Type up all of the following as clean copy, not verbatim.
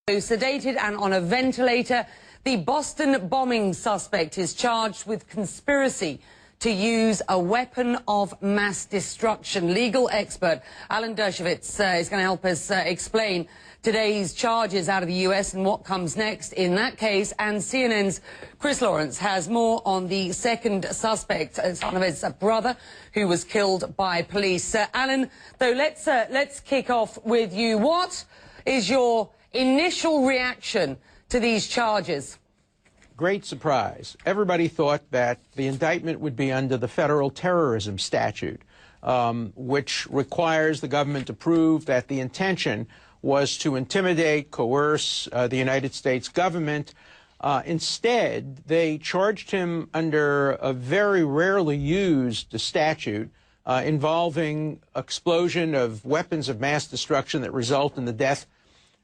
Sedated and on a ventilator, the Boston bombing suspect is charged with conspiracy to use a weapon of mass destruction. Legal expert Alan Dershowitz is going to help us explain today's charges out of the U.S. and what comes next in that case. And CNN's Chris Lawrence has more on the second suspect, son of his brother, who was killed by police. Alan, though, let's kick off with you. What is your initial reaction to these charges? Great surprise. Everybody thought that the indictment would be under the federal terrorism statute, which requires the government to prove that the intention was to intimidate, coerce the United States government. Instead, they charged him under a very rarely used statute involving explosion of weapons of mass destruction that result in the death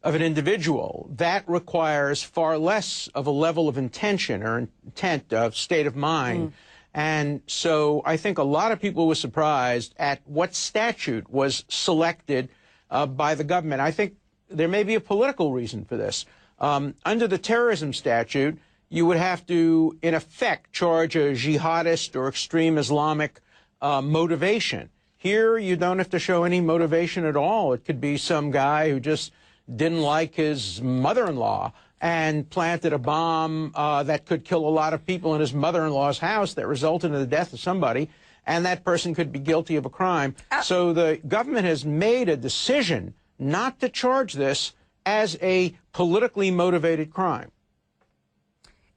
of an individual. That requires far less of a level of intention or intent of state of mind. And so I think a lot of people were surprised at what statute was selected by the government. I think there may be a political reason for this. Under the terrorism statute, you would have to, in effect, charge a jihadist or extreme Islamic motivation. Here, you don't have to show any motivation at all. It could be some guy who just didn't like his mother-in-law and planted a bomb that could kill a lot of people in his mother-in-law's house that resulted in the death of somebody, and that person could be guilty of a crime. So the government has made a decision not to charge this as a politically motivated crime.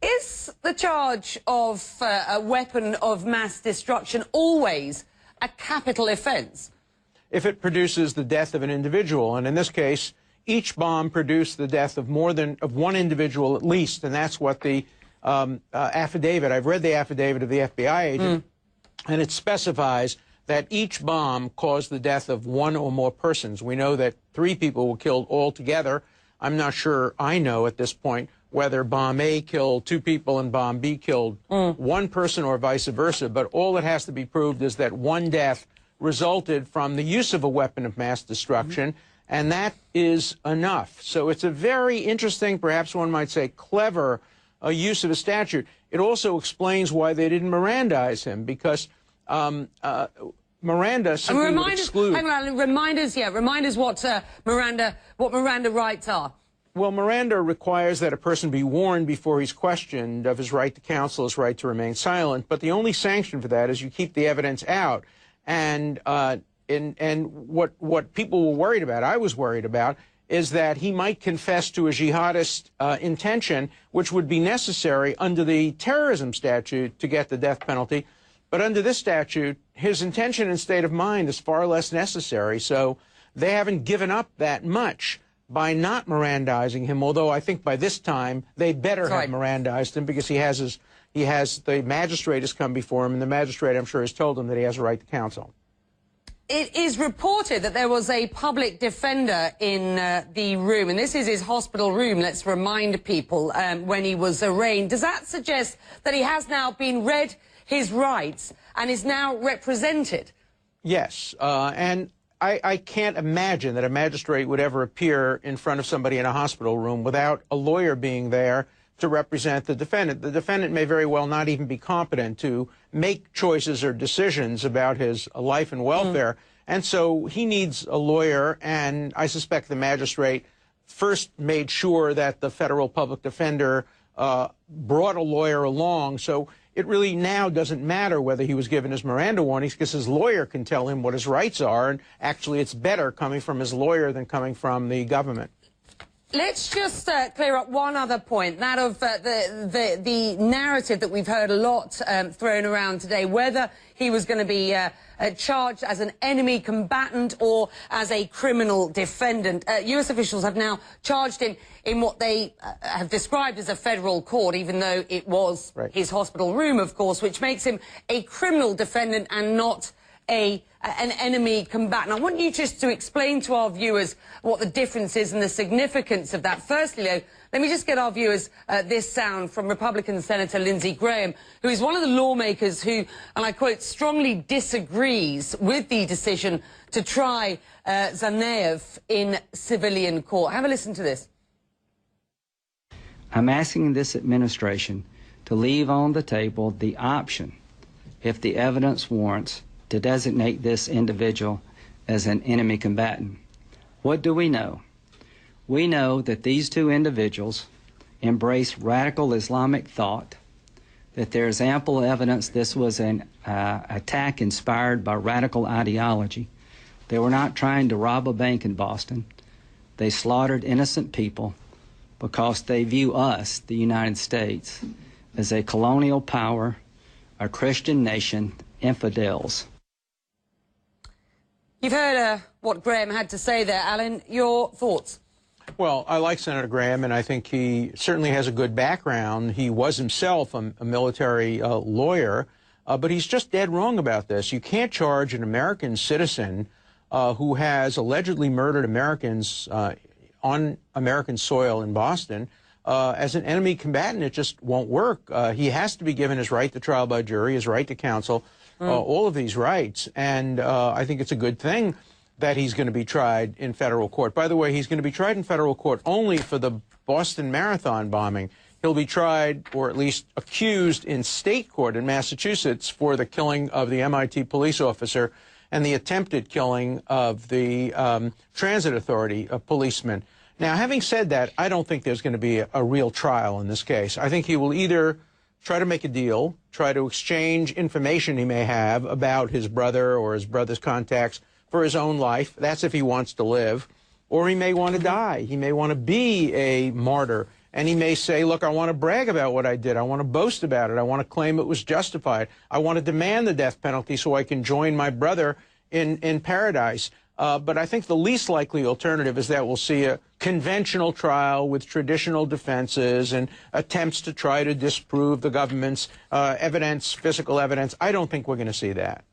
Is the charge of a weapon of mass destruction always a capital offense? If it produces the death of an individual, and in this case, each bomb produced the death of more than one individual at least, and that's what the affidavit, I've read the affidavit of the FBI agent, and it specifies that each bomb caused the death of one or more persons. We know that 3 people were killed altogether. I'm not sure I know at this point whether bomb A killed 2 people and bomb B killed 1 person or vice versa, but all that has to be proved is that one death resulted from the use of a weapon of mass destruction, and that is enough. So it's a very interesting, perhaps one might say clever, use of a statute. It also explains why they didn't Mirandize him, because Miranda simply would exclude. Hang on, remind us what Miranda rights are. Well, Miranda requires that a person be warned before he's questioned of his right to counsel, his right to remain silent, but the only sanction for that is you keep the evidence out. And what people were worried about, I was worried about, is that he might confess to a jihadist intention, which would be necessary under the terrorism statute to get the death penalty. But under this statute, his intention and state of mind is far less necessary. So they haven't given up that much by not Mirandizing him, although I think by this time they better have Mirandized him, because the magistrate has come before him, and the magistrate, I'm sure, has told him that he has a right to counsel. It is reported that there was a public defender in the room, and this is his hospital room, let's remind people, when he was arraigned. Does that suggest that he has now been read his rights and is now represented? Yes, and I can't imagine that a magistrate would ever appear in front of somebody in a hospital room without a lawyer being there to represent the defendant. The defendant may very well not even be competent to make choices or decisions about his life and welfare, and so he needs a lawyer, and I suspect the magistrate first made sure that the federal public defender brought a lawyer along, so it really now doesn't matter whether he was given his Miranda warnings, because his lawyer can tell him what his rights are, and actually it's better coming from his lawyer than coming from the government. Let's just clear up one other point, that of the narrative that we've heard a lot thrown around today, whether he was going to be charged as an enemy combatant or as a criminal defendant. U.S. officials have now charged him in what they have described as a federal court, even though it was his hospital room, of course, which makes him a criminal defendant and not an enemy combatant. I want you just to explain to our viewers what the difference is and the significance of that. Firstly, though, let me just get our viewers this sound from Republican Senator Lindsey Graham, who is one of the lawmakers who, and I quote, strongly disagrees with the decision to try Tsarnaev in civilian court. Have a listen to this. I'm asking this administration to leave on the table the option, if the evidence warrants, to designate this individual as an enemy combatant. What do we know? We know that these two individuals embrace radical Islamic thought, that there is ample evidence this was an attack inspired by radical ideology. They were not trying to rob a bank in Boston. They slaughtered innocent people because they view us, the United States, as a colonial power, a Christian nation, infidels. You've heard what Graham had to say there, Alan. Your thoughts? Well, I like Senator Graham, and I think he certainly has a good background. He was himself a military lawyer, but he's just dead wrong about this. You can't charge an American citizen who has allegedly murdered Americans on American soil in Boston as an enemy combatant. It just won't work. He has to be given his right to trial by jury, his right to counsel, all of these rights. And I think it's a good thing that he's going to be tried in federal court. By the way, he's going to be tried in federal court only for the Boston Marathon bombing. He'll be tried, or at least accused, in state court in Massachusetts for the killing of the MIT police officer and the attempted killing of the Transit Authority policeman. Now, having said that, I don't think there's going to be a real trial in this case. I think he will either try to make a deal, try to exchange information he may have about his brother or his brother's contacts for his own life. That's if he wants to live. Or he may want to die. He may want to be a martyr. And he may say, look, I want to brag about what I did. I want to boast about it. I want to claim it was justified. I want to demand the death penalty so I can join my brother in paradise. But I think the least likely alternative is that we'll see a conventional trial with traditional defenses and attempts to try to disprove the government's evidence, physical evidence. I don't think we're going to see that.